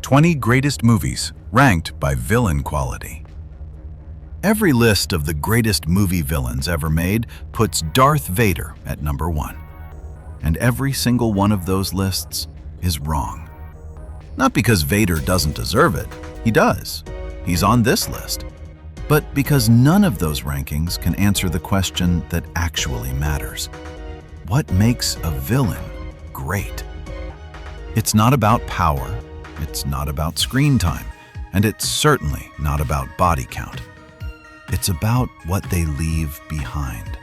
20 Greatest Movies, ranked by villain quality. Every list of the greatest movie villains ever made puts Darth Vader at number 1. And every single one of those lists is wrong. Not because Vader doesn't deserve it, he does. He's on this list. But because none of those rankings can answer the question that actually matters. What makes a villain great? It's not about power, it's not about screen time, and it's certainly not about body count. It's about what they leave behind.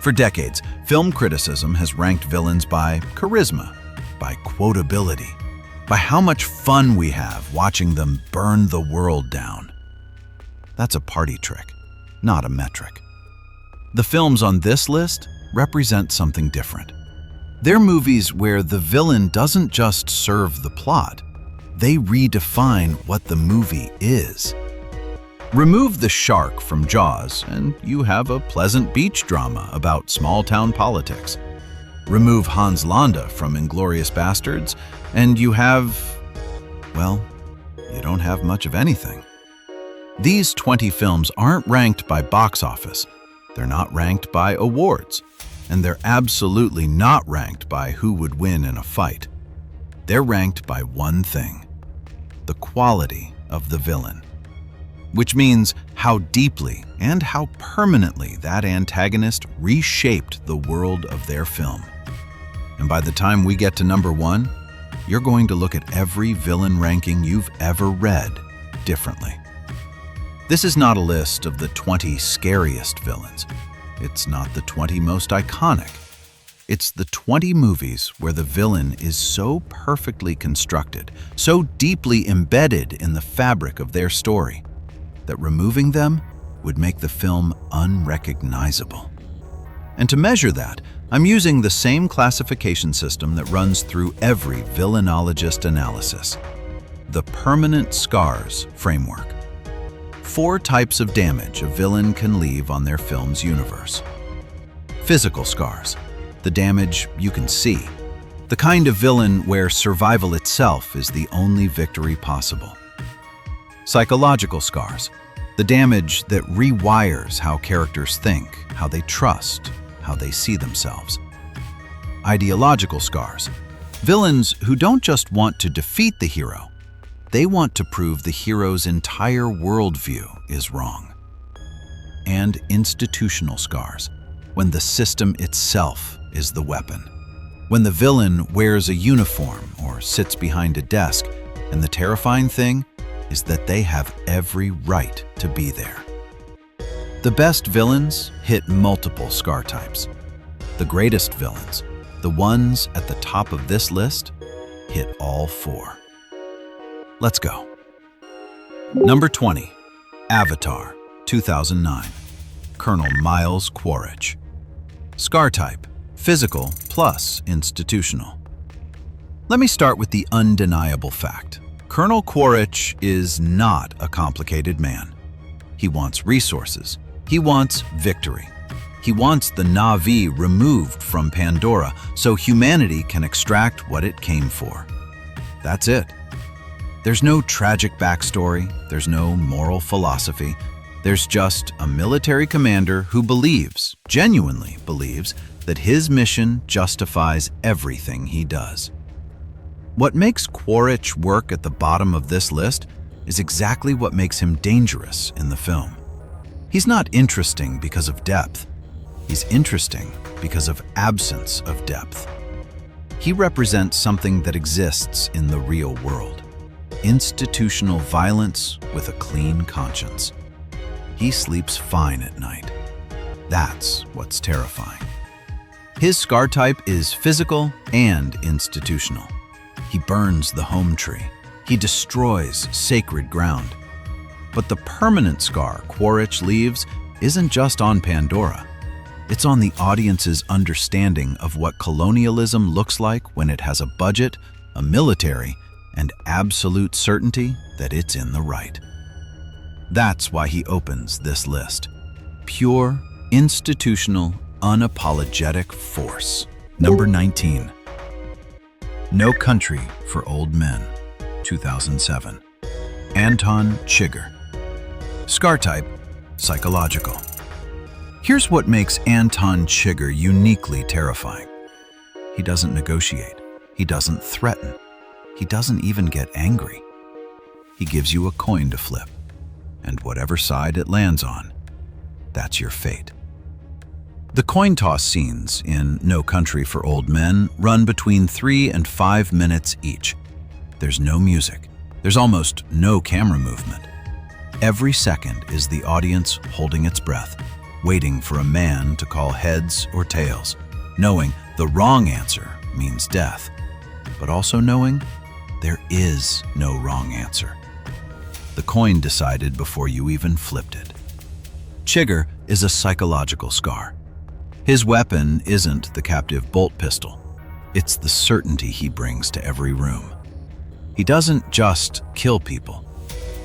For decades, film criticism has ranked villains by charisma, by quotability, by how much fun we have watching them burn the world down. That's a party trick, not a metric. The films on this list represent something different. They're movies where the villain doesn't just serve the plot, they redefine what the movie is. Remove the shark from Jaws, and you have a pleasant beach drama about small-town politics. Remove Hans Landa from Inglourious Basterds, and you have, well, you don't have much of anything. These 20 films aren't ranked by box office. They're not ranked by awards. And they're absolutely not ranked by who would win in a fight. They're ranked by one thing: the quality of the villain. Which means how deeply and how permanently that antagonist reshaped the world of their film. And by the time we get to number 1, you're going to look at every villain ranking you've ever read differently. This is not a list of the 20 scariest villains. It's not the 20 most iconic. It's the 20 movies where the villain is so perfectly constructed, so deeply embedded in the fabric of their story, that removing them would make the film unrecognizable. And to measure that, I'm using the same classification system that runs through every Villainologist analysis, the permanent scars framework. 4 types of damage a villain can leave on their film's universe. Physical scars, the damage you can see, the kind of villain where survival itself is the only victory possible. Psychological scars, the damage that rewires how characters think, how they trust, how they see themselves. Ideological scars, villains who don't just want to defeat the hero, they want to prove the hero's entire worldview is wrong. And institutional scars, when the system itself is the weapon. When the villain wears a uniform or sits behind a desk, and the terrifying thing is that they have every right to be there. The best villains hit multiple scar types. The greatest villains, the ones at the top of this list, hit all 4. Let's go. Number 20, Avatar, 2009, Colonel Miles Quaritch. Scar type, physical plus institutional. Let me start with the undeniable fact. Colonel Quaritch is not a complicated man. He wants resources. He wants victory. He wants the Na'vi removed from Pandora so humanity can extract what it came for. That's it. There's no tragic backstory, there's no moral philosophy, there's just a military commander who believes, genuinely believes, that his mission justifies everything he does. What makes Quaritch work at the bottom of this list is exactly what makes him dangerous in the film. He's not interesting because of depth. He's interesting because of absence of depth. He represents something that exists in the real world. Institutional violence with a clean conscience. He sleeps fine at night. That's what's terrifying. His scar type is physical and institutional. He burns the home tree. He destroys sacred ground. But the permanent scar Quaritch leaves isn't just on Pandora. It's on the audience's understanding of what colonialism looks like when it has a budget, a military, and absolute certainty that it's in the right. That's why he opens this list. Pure, institutional, unapologetic force. Number 19. No Country for Old Men, 2007. Anton Chigurh. Scar type, psychological. Here's what makes Anton Chigurh uniquely terrifying. He doesn't negotiate. He doesn't threaten. He doesn't even get angry. He gives you a coin to flip, and whatever side it lands on, that's your fate. The coin toss scenes in No Country for Old Men run between 3 and 5 minutes each. There's no music. There's almost no camera movement. Every second is the audience holding its breath, waiting for a man to call heads or tails, knowing the wrong answer means death, but also knowing there is no wrong answer. The coin decided before you even flipped it. Chigurh is a psychological scar. His weapon isn't the captive bolt pistol. It's the certainty he brings to every room. He doesn't just kill people.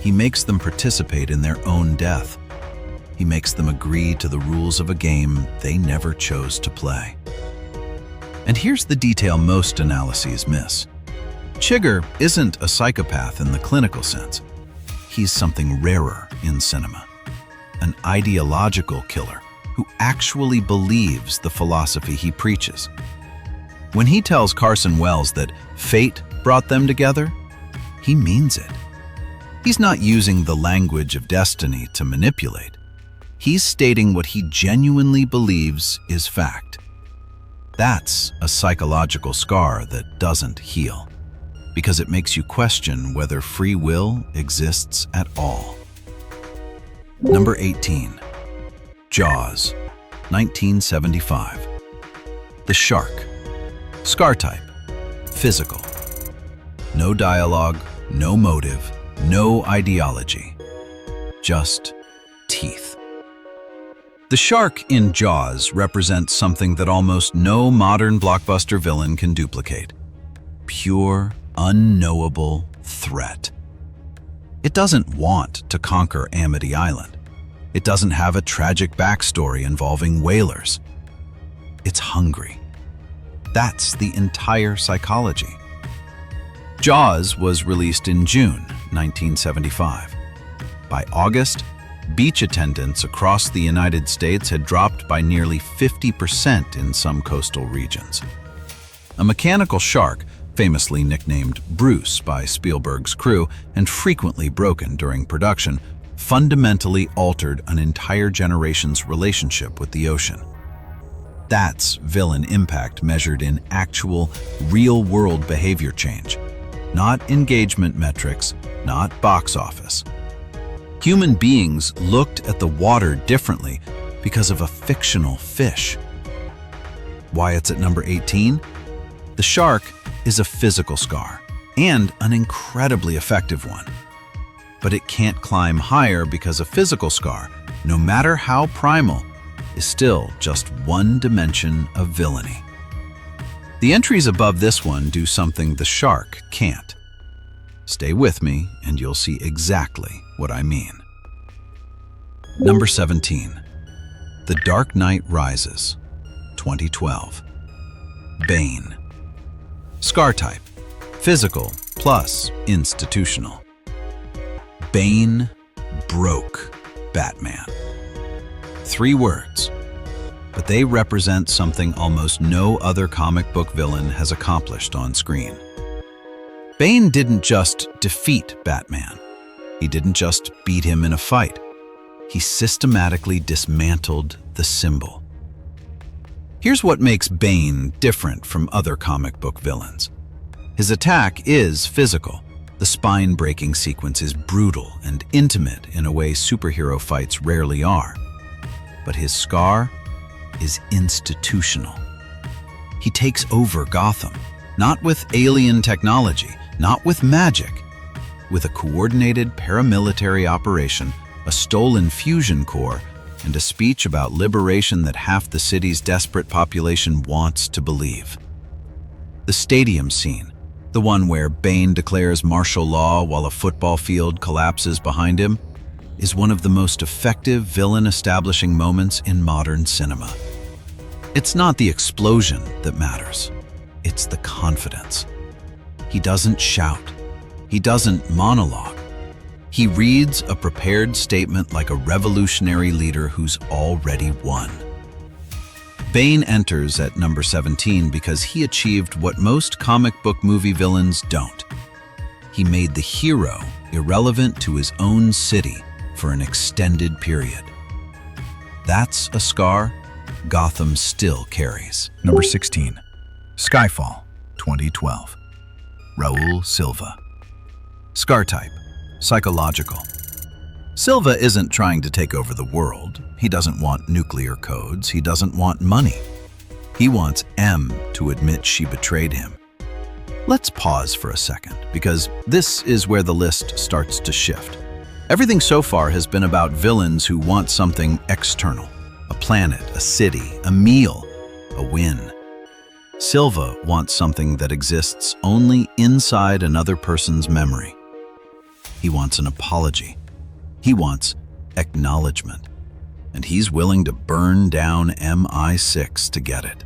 He makes them participate in their own death. He makes them agree to the rules of a game they never chose to play. And here's the detail most analyses miss. Chigurh isn't a psychopath in the clinical sense. He's something rarer in cinema. An ideological killer who actually believes the philosophy he preaches. When he tells Carson Wells that fate brought them together, he means it. He's not using the language of destiny to manipulate. He's stating what he genuinely believes is fact. That's a psychological scar that doesn't heal, because it makes you question whether free will exists at all. Number 18. Jaws, 1975. The shark. Scar type, physical. No dialogue, no motive, no ideology. Just teeth. The shark in Jaws represents something that almost no modern blockbuster villain can duplicate. Pure, unknowable threat. It doesn't want to conquer Amity Island. It doesn't have a tragic backstory involving whalers. It's hungry. That's the entire psychology. Jaws was released in June 1975. By August, beach attendance across the United States had dropped by nearly 50% in some coastal regions. A mechanical shark, famously nicknamed Bruce by Spielberg's crew and frequently broken during production, fundamentally altered an entire generation's relationship with the ocean. That's villain impact measured in actual, real-world behavior change, not engagement metrics, not box office. Human beings looked at the water differently because of a fictional fish. Why it's at number 18? The shark is a physical scar, and an incredibly effective one. But it can't climb higher because a physical scar, no matter how primal, is still just one dimension of villainy. The entries above this one do something the shark can't. Stay with me and you'll see exactly what I mean. Number 17. The Dark Knight Rises, 2012. Bane. Scar type, physical plus institutional. Bane broke Batman. 3 words, but they represent something almost no other comic book villain has accomplished on screen. Bane didn't just defeat Batman. He didn't just beat him in a fight. He systematically dismantled the symbol. Here's what makes Bane different from other comic book villains. His attack is physical. The spine-breaking sequence is brutal and intimate in a way superhero fights rarely are. But his scar is institutional. He takes over Gotham, not with alien technology, not with magic, with a coordinated paramilitary operation, a stolen fusion core, and a speech about liberation that half the city's desperate population wants to believe. The stadium scene, the one where Bane declares martial law while a football field collapses behind him, is one of the most effective villain-establishing moments in modern cinema. It's not the explosion that matters. It's the confidence. He doesn't shout. He doesn't monologue. He reads a prepared statement like a revolutionary leader who's already won. Bane enters at number 17 because he achieved what most comic book movie villains don't. He made the hero irrelevant to his own city for an extended period. That's a scar Gotham still carries. Number 16. Skyfall, 2012. Raul Silva. Scar type, psychological. Silva isn't trying to take over the world. He doesn't want nuclear codes. He doesn't want money. He wants M to admit she betrayed him. Let's pause for a second, because this is where the list starts to shift. Everything so far has been about villains who want something external. A planet, a city, a meal, a win. Silva wants something that exists only inside another person's memory. He wants an apology. He wants acknowledgement. And he's willing to burn down MI6 to get it.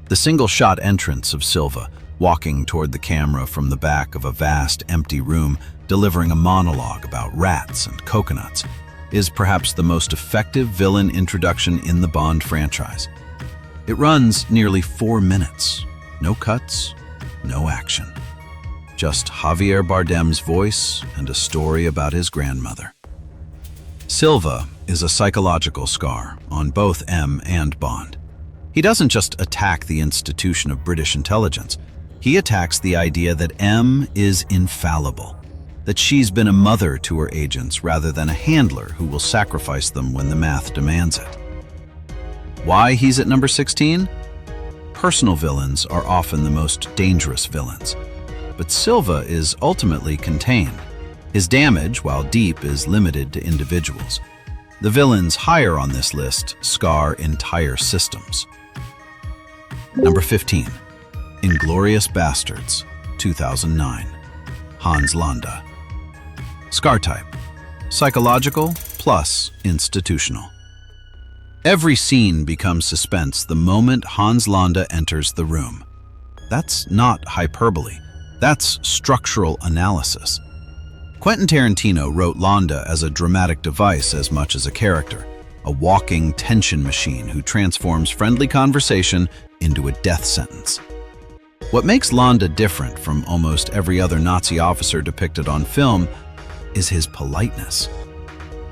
The single-shot entrance of Silva, walking toward the camera from the back of a vast, empty room, delivering a monologue about rats and coconuts, is perhaps the most effective villain introduction in the Bond franchise. It runs nearly 4 minutes. No cuts, no action. Just Javier Bardem's voice and a story about his grandmother. Silva is a psychological scar on both M and Bond. He doesn't just attack the institution of British intelligence. He attacks the idea that M is infallible, that she's been a mother to her agents rather than a handler who will sacrifice them when the math demands it. Why he's at number 16? Personal villains are often the most dangerous villains. But Silva is ultimately contained. His damage, while deep, is limited to individuals. The villains higher on this list scar entire systems. Number 15. Inglourious Bastards, 2009. Hans Landa. Scar type, psychological plus institutional. Every scene becomes suspense the moment Hans Landa enters the room. That's not hyperbole. That's structural analysis. Quentin Tarantino wrote Landa as a dramatic device as much as a character, a walking tension machine who transforms friendly conversation into a death sentence. What makes Landa different from almost every other Nazi officer depicted on film is his politeness.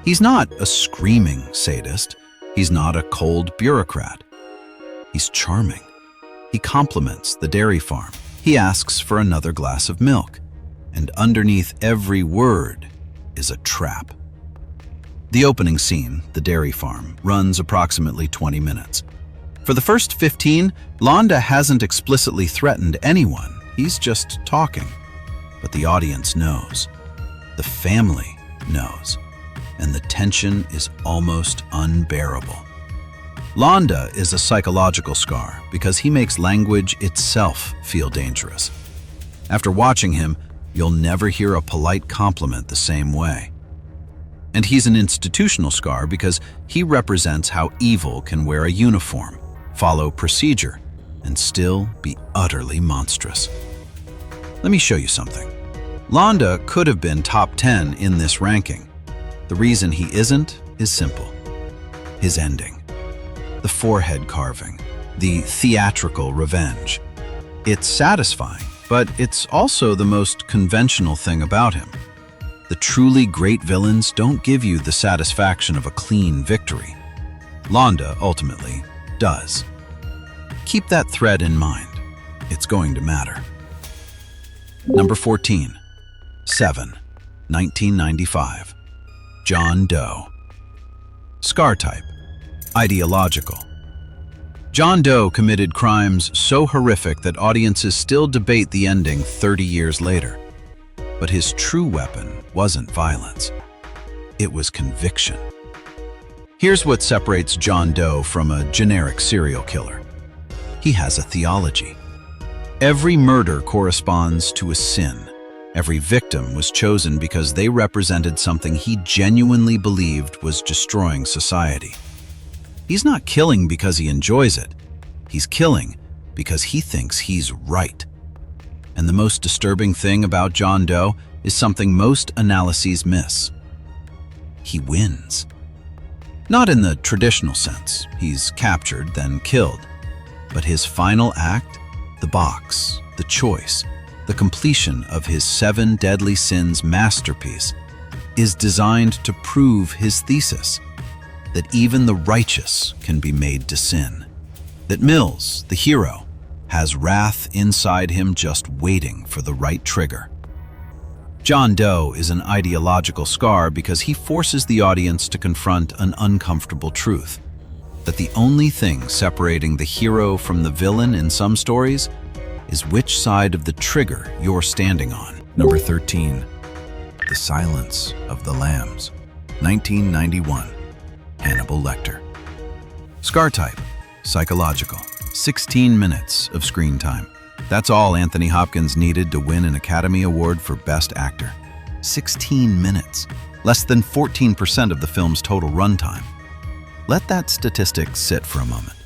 He's not a screaming sadist. He's not a cold bureaucrat. He's charming. He compliments the dairy farm. He asks for another glass of milk. And underneath every word is a trap. The opening scene, the dairy farm, runs approximately 20 minutes. For the first 15, Landa hasn't explicitly threatened anyone. He's just talking. But the audience knows. The family knows. And the tension is almost unbearable. Landa is a psychological scar because he makes language itself feel dangerous. After watching him, you'll never hear a polite compliment the same way. And he's an institutional scar because he represents how evil can wear a uniform, follow procedure, and still be utterly monstrous. Let me show you something. Landa could have been top 10 in this ranking. The reason he isn't is simple. His ending. The forehead carving. The theatrical revenge. It's satisfying, but it's also the most conventional thing about him. The truly great villains don't give you the satisfaction of a clean victory. Landa, ultimately, does. Keep that thread in mind. It's going to matter. Number 14. 7. 1995. John Doe. Scar type. Ideological. John Doe committed crimes so horrific that audiences still debate the ending 30 years later. But his true weapon wasn't violence. It was conviction. Here's what separates John Doe from a generic serial killer. He has a theology. Every murder corresponds to a sin. Every victim was chosen because they represented something he genuinely believed was destroying society. He's not killing because he enjoys it. He's killing because he thinks he's right. And the most disturbing thing about John Doe is something most analyses miss. He wins. Not in the traditional sense, he's captured, then killed. But his final act, the box, the choice, the completion of his 7 deadly sins masterpiece, is designed to prove his thesis, that even the righteous can be made to sin. That Mills, the hero, has wrath inside him just waiting for the right trigger. John Doe is an ideological scar because he forces the audience to confront an uncomfortable truth, that the only thing separating the hero from the villain in some stories is which side of the trigger you're standing on. Number 13. The Silence of the Lambs, 1991. Hannibal Lecter. Scar type, psychological, 16 minutes of screen time. That's all Anthony Hopkins needed to win an Academy Award for Best Actor. 16 minutes, less than 14% of the film's total runtime. Let that statistic sit for a moment.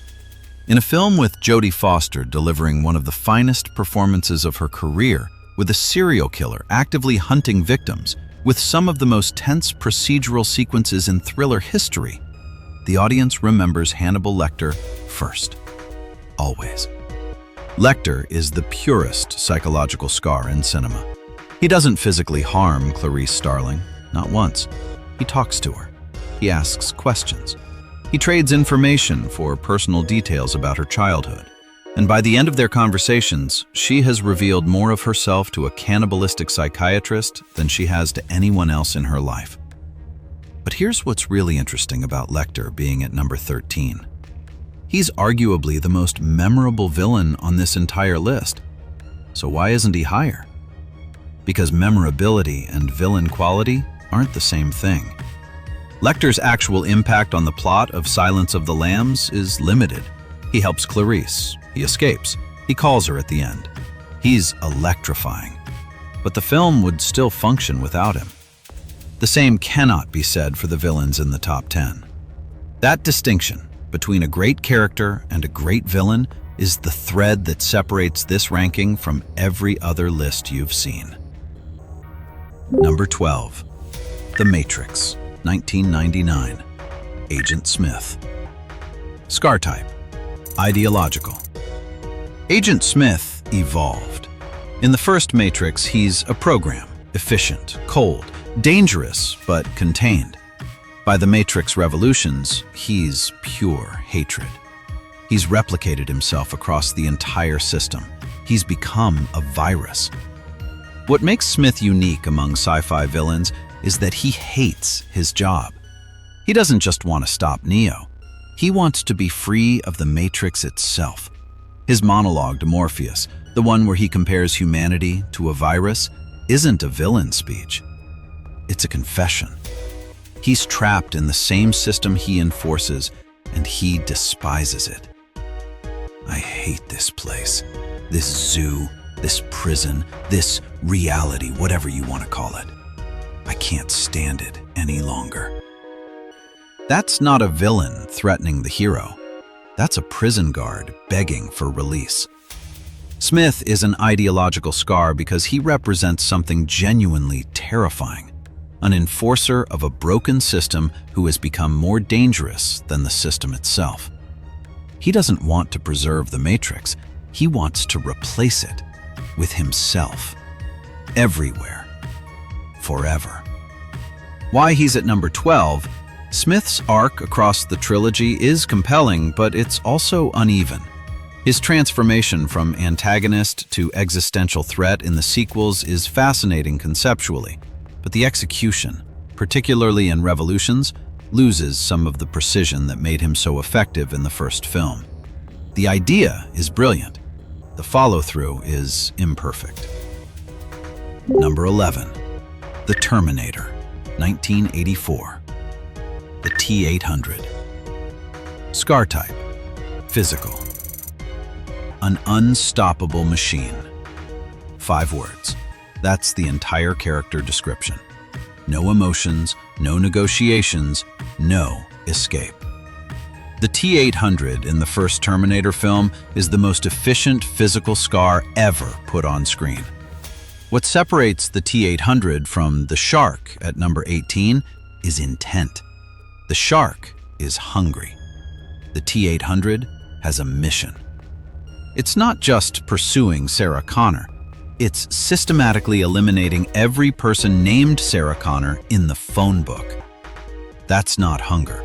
In a film with Jodie Foster delivering one of the finest performances of her career, with a serial killer actively hunting victims, with some of the most tense procedural sequences in thriller history, the audience remembers Hannibal Lecter first. Always. Lecter is the purest psychological scar in cinema. He doesn't physically harm Clarice Starling, not once. He talks to her. He asks questions. He trades information for personal details about her childhood. And by the end of their conversations, she has revealed more of herself to a cannibalistic psychiatrist than she has to anyone else in her life. But here's what's really interesting about Lecter being at number 13. He's arguably the most memorable villain on this entire list. So why isn't he higher? Because memorability and villain quality aren't the same thing. Lecter's actual impact on the plot of Silence of the Lambs is limited. He helps Clarice. He escapes. He calls her at the end. He's electrifying. But the film would still function without him. The same cannot be said for the villains in the top 10. That distinction between a great character and a great villain is the thread that separates this ranking from every other list you've seen. Number 12. The Matrix, 1999. Agent Smith. Scar type, ideological. Agent Smith evolved. In the first Matrix, he's a program, efficient, cold, dangerous, but contained. By the Matrix Revolutions, he's pure hatred. He's replicated himself across the entire system. He's become a virus. What makes Smith unique among sci-fi villains is that he hates his job. He doesn't just want to stop Neo. He wants to be free of the Matrix itself. His monologue to Morpheus, the one where he compares humanity to a virus, isn't a villain speech. It's a confession. He's trapped in the same system he enforces, and he despises it. I hate this place, this zoo, this prison, this reality, whatever you want to call it. I can't stand it any longer. That's not a villain threatening the hero. That's a prison guard begging for release. Smith is an ideological scar because he represents something genuinely terrifying. An enforcer of a broken system who has become more dangerous than the system itself. He doesn't want to preserve the Matrix. He wants to replace it with himself. Everywhere. Forever. Why he's at number 12, Smith's arc across the trilogy is compelling, but it's also uneven. His transformation from antagonist to existential threat in the sequels is fascinating conceptually, but the execution, particularly in Revolutions, loses some of the precision that made him so effective in the first film. The idea is brilliant. The follow-through is imperfect. Number 11. The Terminator, 1984. The T-800. Scar type, physical. An unstoppable machine. 5 words. That's the entire character description. No emotions, no negotiations, no escape. The T-800 in the first Terminator film is the most efficient physical scar ever put on screen. What separates the T-800 from the Shark at number 18 is intent. The Shark is hungry. The T-800 has a mission. It's not just pursuing Sarah Connor. It's systematically eliminating every person named Sarah Connor in the phone book. That's not hunger.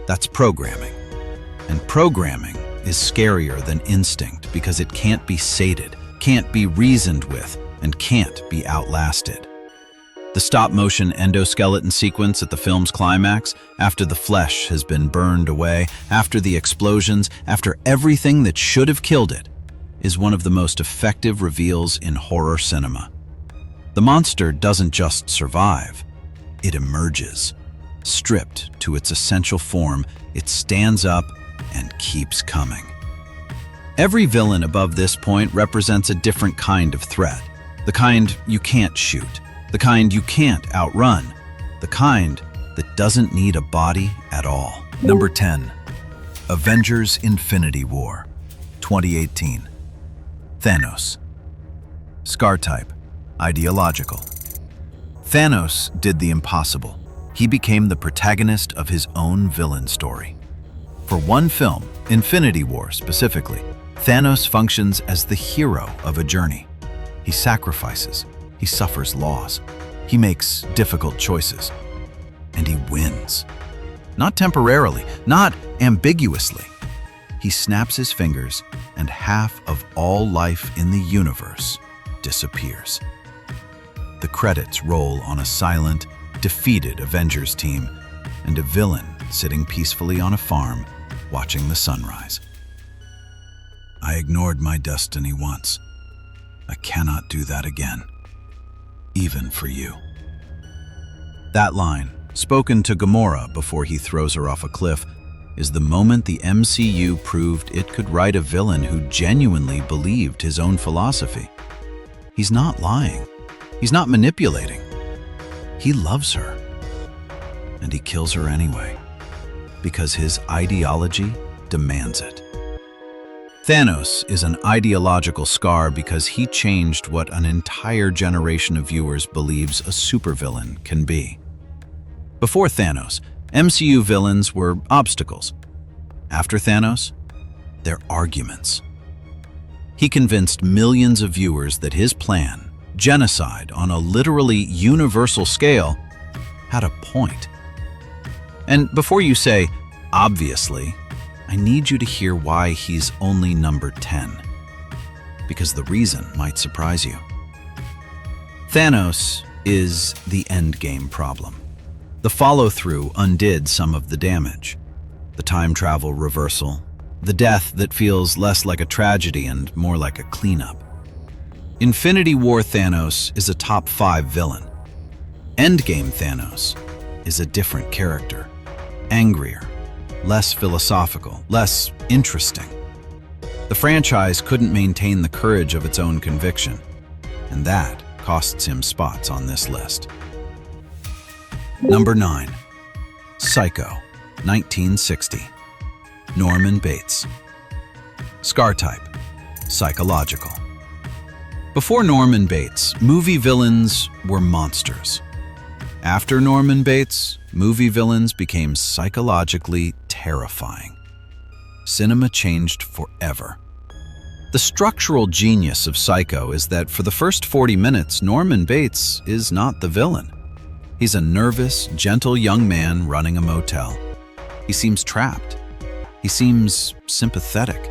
That's programming. And programming is scarier than instinct because it can't be sated, can't be reasoned with, and can't be outlasted. The stop-motion endoskeleton sequence at the film's climax, after the flesh has been burned away, after the explosions, after everything that should have killed it, is one of the most effective reveals in horror cinema. The monster doesn't just survive, it emerges. Stripped to its essential form, it stands up and keeps coming. Every villain above this point represents a different kind of threat. The kind you can't shoot, the kind you can't outrun, the kind that doesn't need a body at all. Number 10. Avengers Infinity War, 2018. Thanos. Scar type, ideological. Thanos did the impossible. He became the protagonist of his own villain story. For one film, Infinity War specifically, Thanos functions as the hero of a journey. He sacrifices, he suffers loss, he makes difficult choices, and he wins. Not temporarily, not ambiguously. He snaps his fingers, and half of all life in the universe disappears. The credits roll on a silent, defeated Avengers team and a villain sitting peacefully on a farm watching the sunrise. I ignored my destiny once. I cannot do that again, even for you. That line, spoken to Gamora before he throws her off a cliff, is the moment the MCU proved it could write a villain who genuinely believed his own philosophy. He's not lying. He's not manipulating. He loves her. And he kills her anyway, because his ideology demands it. Thanos is an ideological scar because he changed what an entire generation of viewers believes a supervillain can be. Before Thanos, MCU villains were obstacles. After Thanos, they're arguments. He convinced millions of viewers that his plan, genocide on a literally universal scale, had a point. And before you say, obviously, I need you to hear why he's only number 10. Because the reason might surprise you. Thanos is the endgame problem. The follow-through undid some of the damage. The time travel reversal, the death that feels less like a tragedy and more like a cleanup. Infinity War Thanos is a top 5 villain. Endgame Thanos is a different character. Angrier, less philosophical, less interesting. The franchise couldn't maintain the courage of its own conviction, and that costs him spots on this list. Number 9. Psycho, 1960. Norman Bates. Scar type, psychological. Before Norman Bates, movie villains were monsters. After Norman Bates, movie villains became psychologically terrifying. Cinema changed forever. The structural genius of Psycho is that for the first 40 minutes, Norman Bates is not the villain. He's a nervous, gentle young man running a motel. He seems trapped. He seems sympathetic.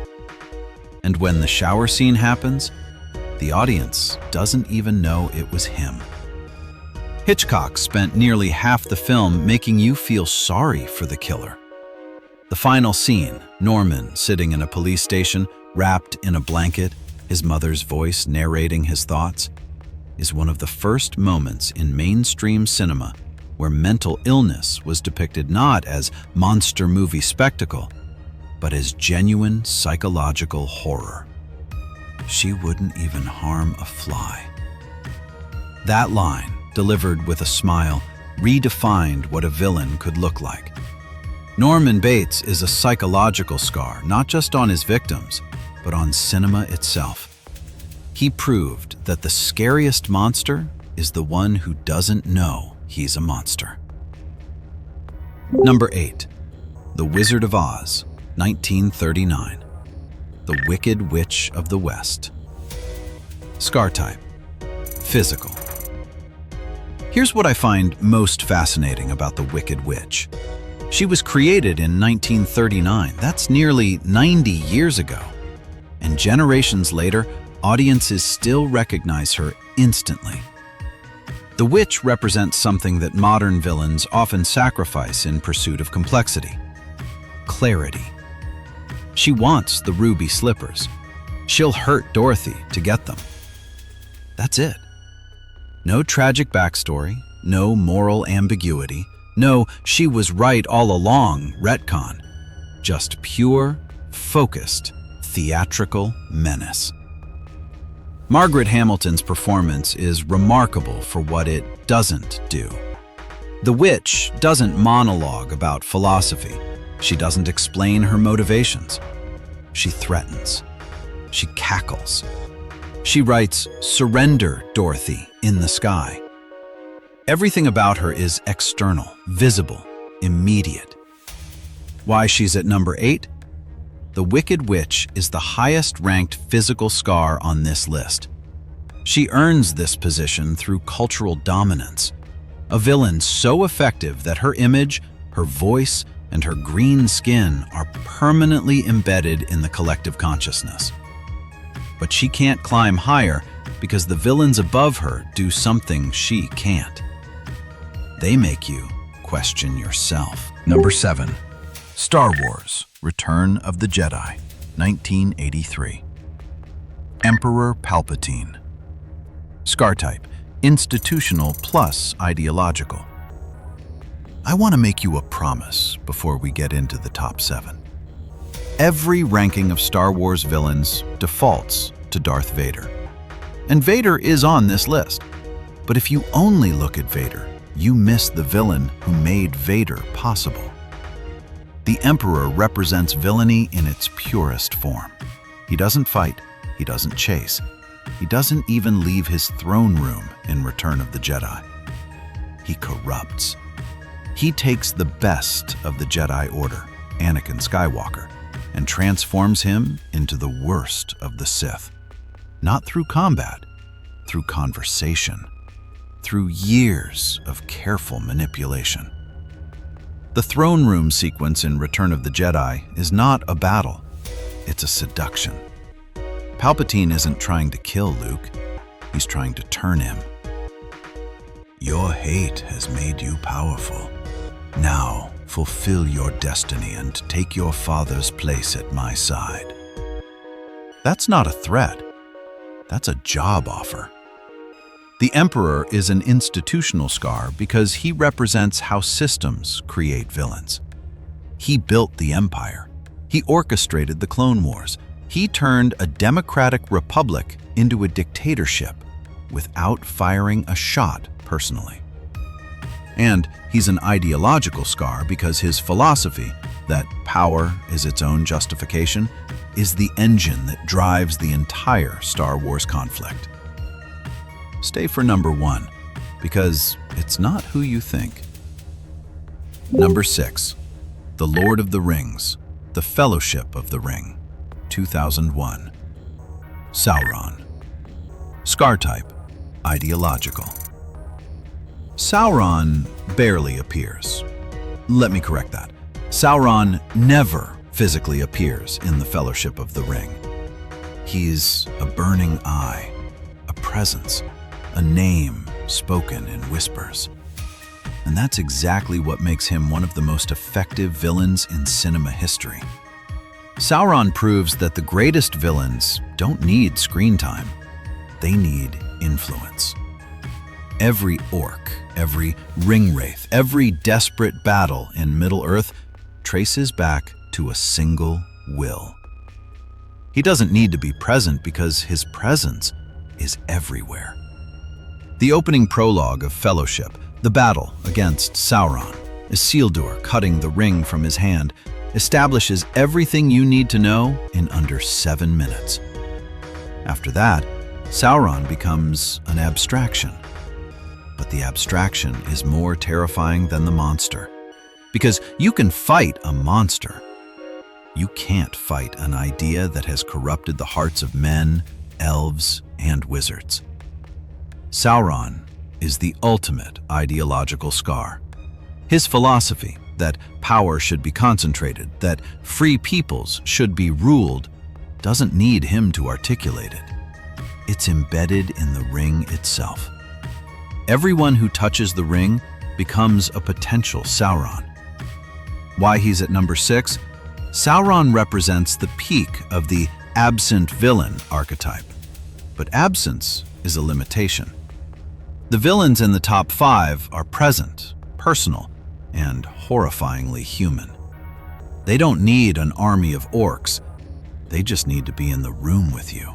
And when the shower scene happens, the audience doesn't even know it was him. Hitchcock spent nearly half the film making you feel sorry for the killer. The final scene, Norman sitting in a police station, wrapped in a blanket, his mother's voice narrating his thoughts, is one of the first moments in mainstream cinema where mental illness was depicted not as monster movie spectacle, but as genuine psychological horror. She wouldn't even harm a fly. That line, delivered with a smile, redefined what a villain could look like. Norman Bates is a psychological scar, not just on his victims, but on cinema itself. He proved that the scariest monster is the one who doesn't know he's a monster. Number 8. The Wizard of Oz, 1939. The Wicked Witch of the West. Scar type: physical. Here's what I find most fascinating about the Wicked Witch. She was created in 1939. That's nearly 90 years ago. And generations later, audiences still recognize her instantly. The witch represents something that modern villains often sacrifice in pursuit of complexity: clarity. She wants the ruby slippers. She'll hurt Dorothy to get them. That's it. No tragic backstory, no moral ambiguity, no "she was right all along" retcon. Just pure, focused, theatrical menace. Margaret Hamilton's performance is remarkable for what it doesn't do. The witch doesn't monologue about philosophy. She doesn't explain her motivations. She threatens. She cackles. She writes, "Surrender, Dorothy," in the sky. Everything about her is external, visible, immediate. Why she's at number 8? The Wicked Witch is the highest-ranked physical scar on this list. She earns this position through cultural dominance, a villain so effective that her image, her voice, and her green skin are permanently embedded in the collective consciousness. But she can't climb higher because the villains above her do something she can't. They make you question yourself. Number 7. Star Wars: Return of the Jedi, 1983. Emperor Palpatine. Scar type: institutional plus ideological. I want to make you a promise before we get into the top 7. Every ranking of Star Wars villains defaults to Darth Vader. And Vader is on this list. But if you only look at Vader, you miss the villain who made Vader possible. The Emperor represents villainy in its purest form. He doesn't fight, he doesn't chase, he doesn't even leave his throne room in Return of the Jedi. He corrupts. He takes the best of the Jedi Order, Anakin Skywalker, and transforms him into the worst of the Sith. Not through combat, through conversation, through years of careful manipulation. The throne room sequence in Return of the Jedi is not a battle, it's a seduction. Palpatine isn't trying to kill Luke, he's trying to turn him. Your hate has made you powerful. Now, fulfill your destiny and take your father's place at my side. That's not a threat. That's a job offer. The Emperor is an institutional scar because he represents how systems create villains. He built the Empire. He orchestrated the Clone Wars. He turned a democratic republic into a dictatorship without firing a shot personally. And he's an ideological scar because his philosophy, that power is its own justification, is the engine that drives the entire Star Wars conflict. Stay for number 1, because it's not who you think. Number 6. The Lord of the Rings, The Fellowship of the Ring, 2001. Sauron. Scar type: ideological. Sauron barely appears. Let me correct that. Sauron never physically appears in the Fellowship of the Ring. He's a burning eye, a presence, a name spoken in whispers. And that's exactly what makes him one of the most effective villains in cinema history. Sauron proves that the greatest villains don't need screen time. They need influence. Every orc, every ringwraith, every desperate battle in Middle-earth traces back to a single will. He doesn't need to be present because his presence is everywhere. The opening prologue of Fellowship, the battle against Sauron, Isildur cutting the ring from his hand establishes everything you need to know in under 7 minutes. After that, Sauron becomes an abstraction. But the abstraction is more terrifying than the monster. Because you can fight a monster. You can't fight an idea that has corrupted the hearts of men, elves, and wizards. Sauron is the ultimate ideological scar. His philosophy that power should be concentrated, that free peoples should be ruled, doesn't need him to articulate it. It's embedded in the ring itself. Everyone who touches the ring becomes a potential Sauron. Why he's at number 6? Sauron represents the peak of the absent villain archetype. But absence is a limitation. The villains in the top 5 are present, personal, and horrifyingly human. They don't need an army of orcs. They just need to be in the room with you.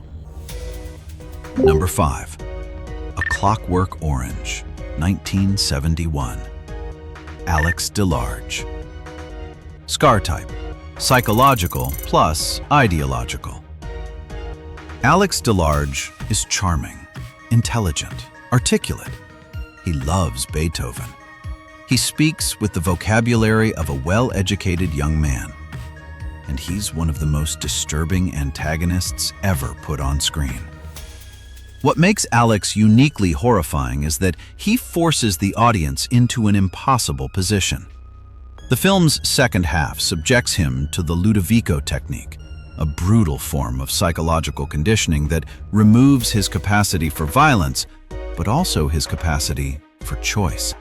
Number 5. A Clockwork Orange, 1971. Alex DeLarge. Scar type: psychological plus ideological. Alex DeLarge is charming, intelligent, articulate. He loves Beethoven. He speaks with the vocabulary of a well-educated young man. And he's one of the most disturbing antagonists ever put on screen. What makes Alex uniquely horrifying is that he forces the audience into an impossible position. The film's second half subjects him to the Ludovico technique, a brutal form of psychological conditioning that removes his capacity for violence, but also his capacity for choice.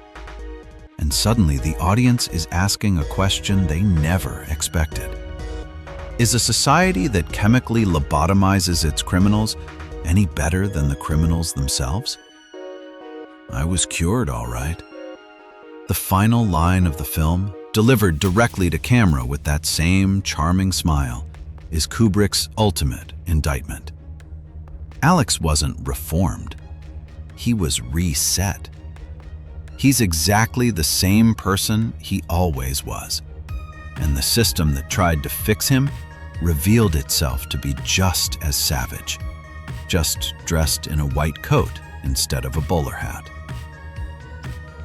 And suddenly the audience is asking a question they never expected. Is a society that chemically lobotomizes its criminals any better than the criminals themselves? I was cured, all right. The final line of the film, delivered directly to camera with that same charming smile, is Kubrick's ultimate indictment. Alex wasn't reformed. He was reset. He's exactly the same person he always was. And the system that tried to fix him revealed itself to be just as savage, just dressed in a white coat instead of a bowler hat.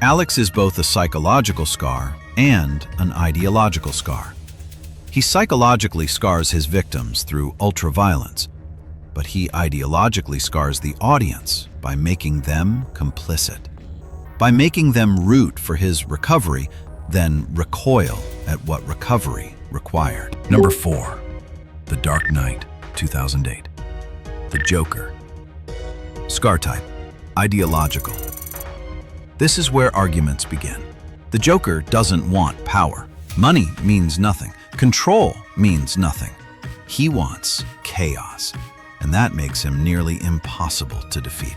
Alex is both a psychological scar and an ideological scar. He psychologically scars his victims through ultraviolence, but he ideologically scars the audience by making them complicit, by making them root for his recovery, then recoil at what recovery required. Number 4. The Dark Knight, 2008. The Joker. Scar type: ideological. This is where arguments begin. The Joker doesn't want power. Money means nothing. Control means nothing. He wants chaos, and that makes him nearly impossible to defeat.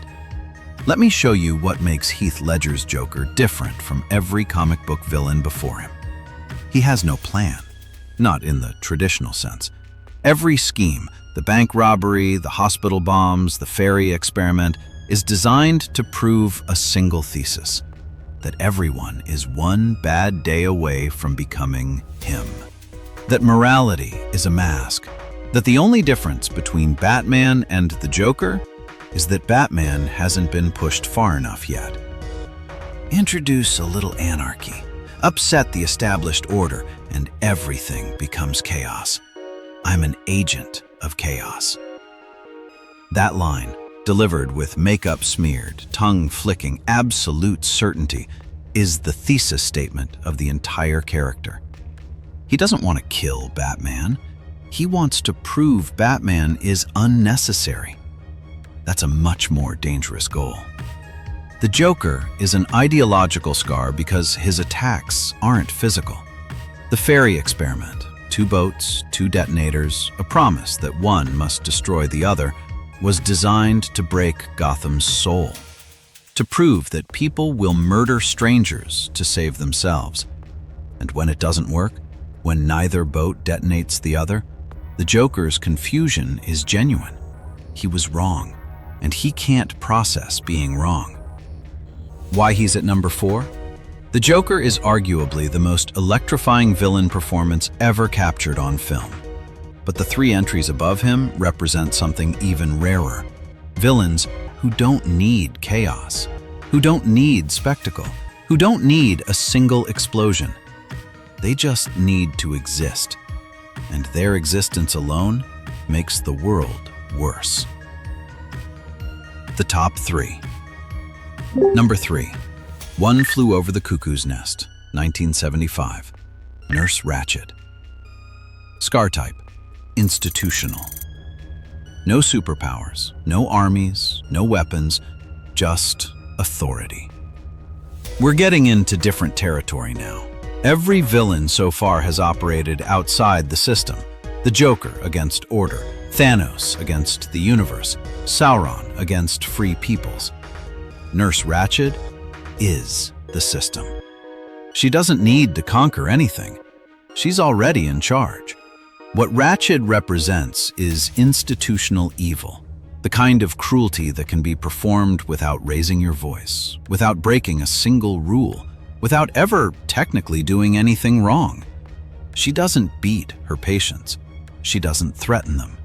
Let me show you what makes Heath Ledger's Joker different from every comic book villain before him. He has no plan, not in the traditional sense. Every scheme, the bank robbery, the hospital bombs, the fairy experiment, is designed to prove a single thesis: that everyone is one bad day away from becoming him. That morality is a mask. That the only difference between Batman and the Joker is that Batman hasn't been pushed far enough yet. Introduce a little anarchy, upset the established order, and everything becomes chaos. I'm an agent of chaos. That line, delivered with makeup smeared, tongue flicking, absolute certainty, is the thesis statement of the entire character. He doesn't want to kill Batman. He wants to prove Batman is unnecessary. That's a much more dangerous goal. The Joker is an ideological scar because his attacks aren't physical. The fairy experiment, 2 boats, 2 detonators, a promise that one must destroy the other, was designed to break Gotham's soul, to prove that people will murder strangers to save themselves. And when it doesn't work, when neither boat detonates the other, the Joker's confusion is genuine. He was wrong, and he can't process being wrong. Why he's at number 4? The Joker is arguably the most electrifying villain performance ever captured on film. But the three entries above him represent something even rarer. Villains who don't need chaos, who don't need spectacle, who don't need a single explosion. They just need to exist. And their existence alone makes the world worse. The top three. Number 3. One Flew Over the Cuckoo's Nest, 1975. Nurse Ratched. Scar type: institutional. No superpowers, no armies, no weapons, just authority. We're getting into different territory now. Every villain so far has operated outside the system. The Joker against order, Thanos against the universe, Sauron against free peoples. Nurse Ratched is the system. She doesn't need to conquer anything. She's already in charge. What Ratched represents is institutional evil, the kind of cruelty that can be performed without raising your voice, without breaking a single rule, without ever technically doing anything wrong. She doesn't beat her patients. She doesn't threaten them.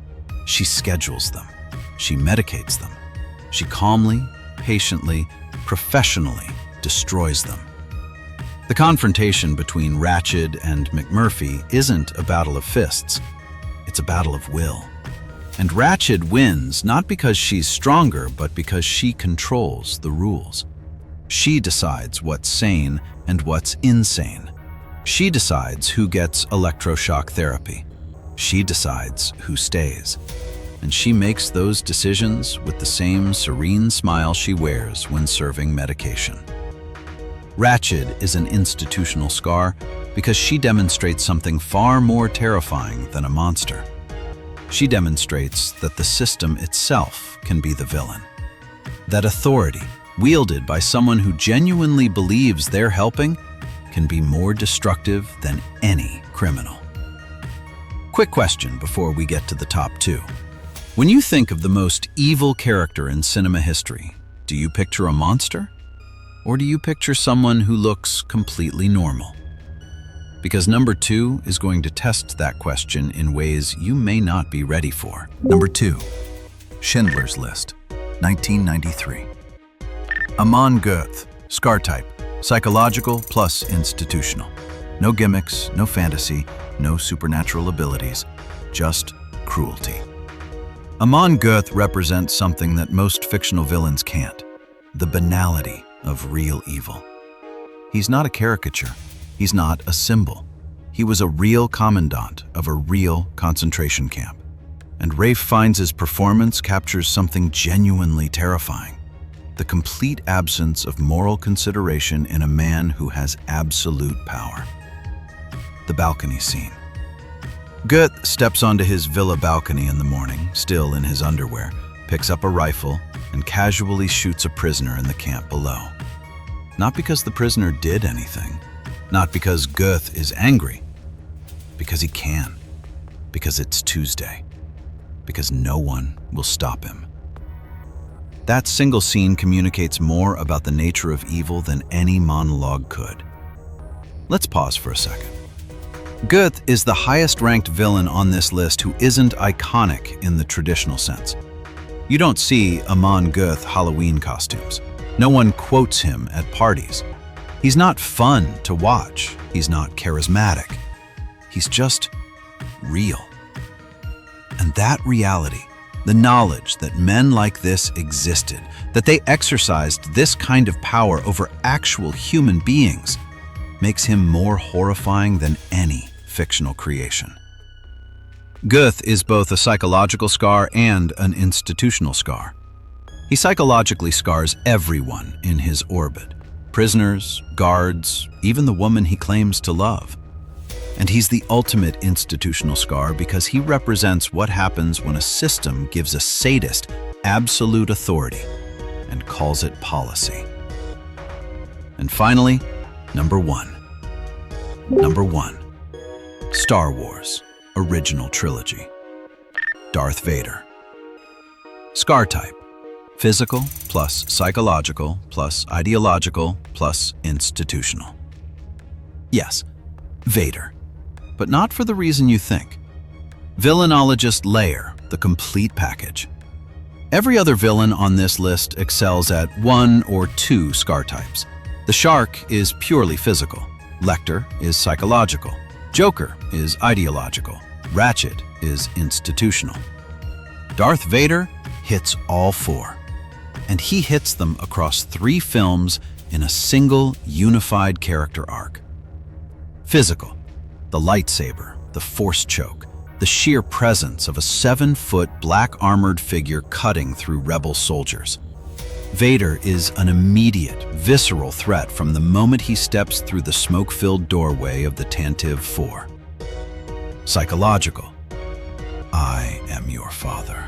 She schedules them. She medicates them. She calmly, patiently, professionally destroys them. The confrontation between Ratched and McMurphy isn't a battle of fists. It's a battle of will. And Ratched wins not because she's stronger, but because she controls the rules. She decides what's sane and what's insane. She decides who gets electroshock therapy. She decides who stays. And she makes those decisions with the same serene smile she wears when serving medication. Ratched is an institutional scar because she demonstrates something far more terrifying than a monster. She demonstrates that the system itself can be the villain. That authority, wielded by someone who genuinely believes they're helping, can be more destructive than any criminal. Quick question before we get to the top 2. When you think of the most evil character in cinema history, do you picture a monster? Or do you picture someone who looks completely normal? Because number 2 is going to test that question in ways you may not be ready for. Number 2. Schindler's List, 1993. Amon Goeth, scar type, psychological plus institutional. No gimmicks, no fantasy, no supernatural abilities, just cruelty. Amon Goeth represents something that most fictional villains can't: the banality of real evil. He's not a caricature. He's not a symbol. He was a real commandant of a real concentration camp. And Rafe Fiennes' performance captures something genuinely terrifying: the complete absence of moral consideration in a man who has absolute power. The balcony scene. Goeth steps onto his villa balcony in the morning, still in his underwear, picks up a rifle, and casually shoots a prisoner in the camp below. Not because the prisoner did anything, not because Goeth is angry, because he can, because it's Tuesday, because no one will stop him. That single scene communicates more about the nature of evil than any monologue could. Let's pause for a second. Goeth is the highest-ranked villain on this list who isn't iconic in the traditional sense. You don't see Amon Goeth Halloween costumes. No one quotes him at parties. He's not fun to watch. He's not charismatic. He's just real. And that reality, the knowledge that men like this existed, that they exercised this kind of power over actual human beings, makes him more horrifying than any fictional creation. Goeth is both a psychological scar and an institutional scar. He psychologically scars everyone in his orbit: prisoners, guards, even the woman he claims to love. And he's the ultimate institutional scar because he represents what happens when a system gives a sadist absolute authority and calls it policy. And finally, number 1. Number 1. Star Wars Original Trilogy. Darth Vader. Scar type: Physical plus psychological plus ideological plus institutional. Yes, Vader, but not for the reason you think. Villainologist layer, the complete package. Every other villain on this list excels at one or two scar types. The Shark is purely physical. Lecter is psychological. Joker is ideological. Ratched is institutional. Darth Vader hits all four, and he hits them across 3 films in a single unified character arc. Physical, the lightsaber, the force choke, the sheer presence of a 7-foot black-armored figure cutting through rebel soldiers. Vader is an immediate, visceral threat from the moment he steps through the smoke-filled doorway of the Tantive 4. Psychological, I am your father.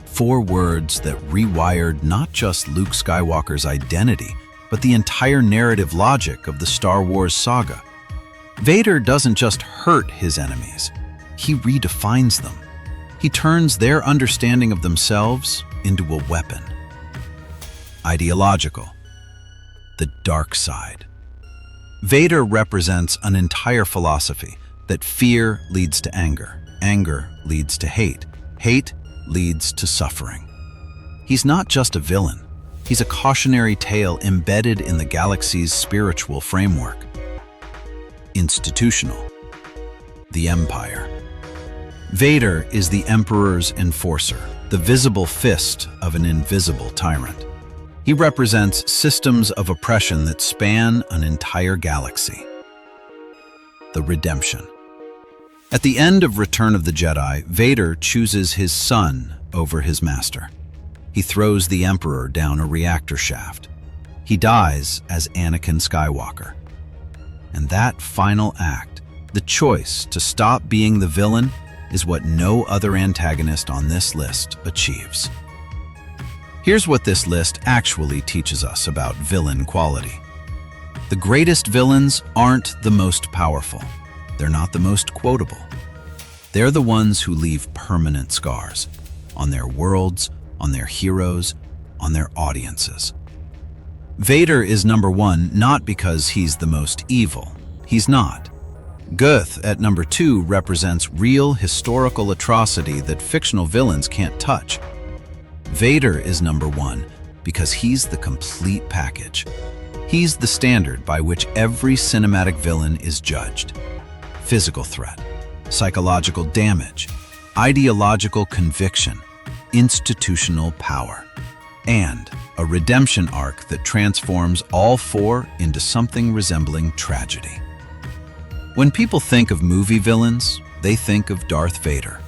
4 words that rewired not just Luke Skywalker's identity, but the entire narrative logic of the Star Wars saga. Vader doesn't just hurt his enemies, he redefines them. He turns their understanding of themselves into a weapon. Ideological, the dark side. Vader represents an entire philosophy that fear leads to anger, anger leads to hate, hate leads to suffering. He's not just a villain, he's a cautionary tale embedded in the galaxy's spiritual framework. Institutional, the Empire. Vader is the Emperor's enforcer, the visible fist of an invisible tyrant. He represents systems of oppression that span an entire galaxy. The redemption. At the end of Return of the Jedi, Vader chooses his son over his master. He throws the Emperor down a reactor shaft. He dies as Anakin Skywalker. And that final act, the choice to stop being the villain, is what no other antagonist on this list achieves. Here's what this list actually teaches us about villain quality. The greatest villains aren't the most powerful. They're not the most quotable. They're the ones who leave permanent scars on their worlds, on their heroes, on their audiences. Vader is number 1 not because he's the most evil. He's not. Goeth at number 2 represents real historical atrocity that fictional villains can't touch. Vader is number 1 because he's the complete package. He's the standard by which every cinematic villain is judged. Physical threat, psychological damage, ideological conviction, institutional power, and a redemption arc that transforms all 4 into something resembling tragedy. When people think of movie villains, they think of Darth Vader.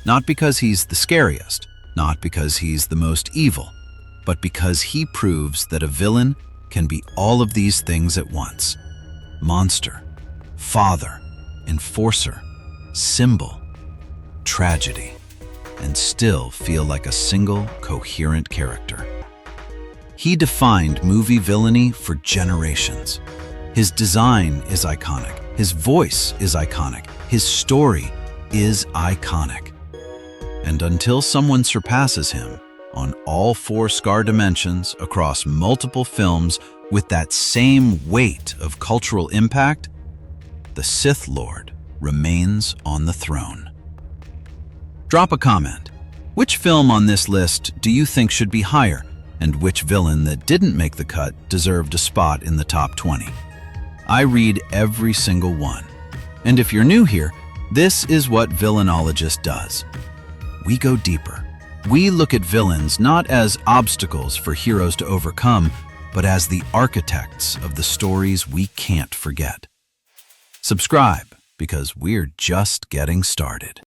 Not because he's the scariest, not because he's the most evil, but because he proves that a villain can be all of these things at once. Monster, father, enforcer, symbol, tragedy, and still feel like a single, coherent character. He defined movie villainy for generations. His design is iconic. His voice is iconic. His story is iconic. And until someone surpasses him on all 4 scar dimensions across multiple films with that same weight of cultural impact, the Sith Lord remains on the throne. Drop a comment. Which film on this list do you think should be higher, and which villain that didn't make the cut deserved a spot in the top 20? I read every single one. And if you're new here, this is what Villainologist does. We go deeper. We look at villains not as obstacles for heroes to overcome, but as the architects of the stories we can't forget. Subscribe, because we're just getting started.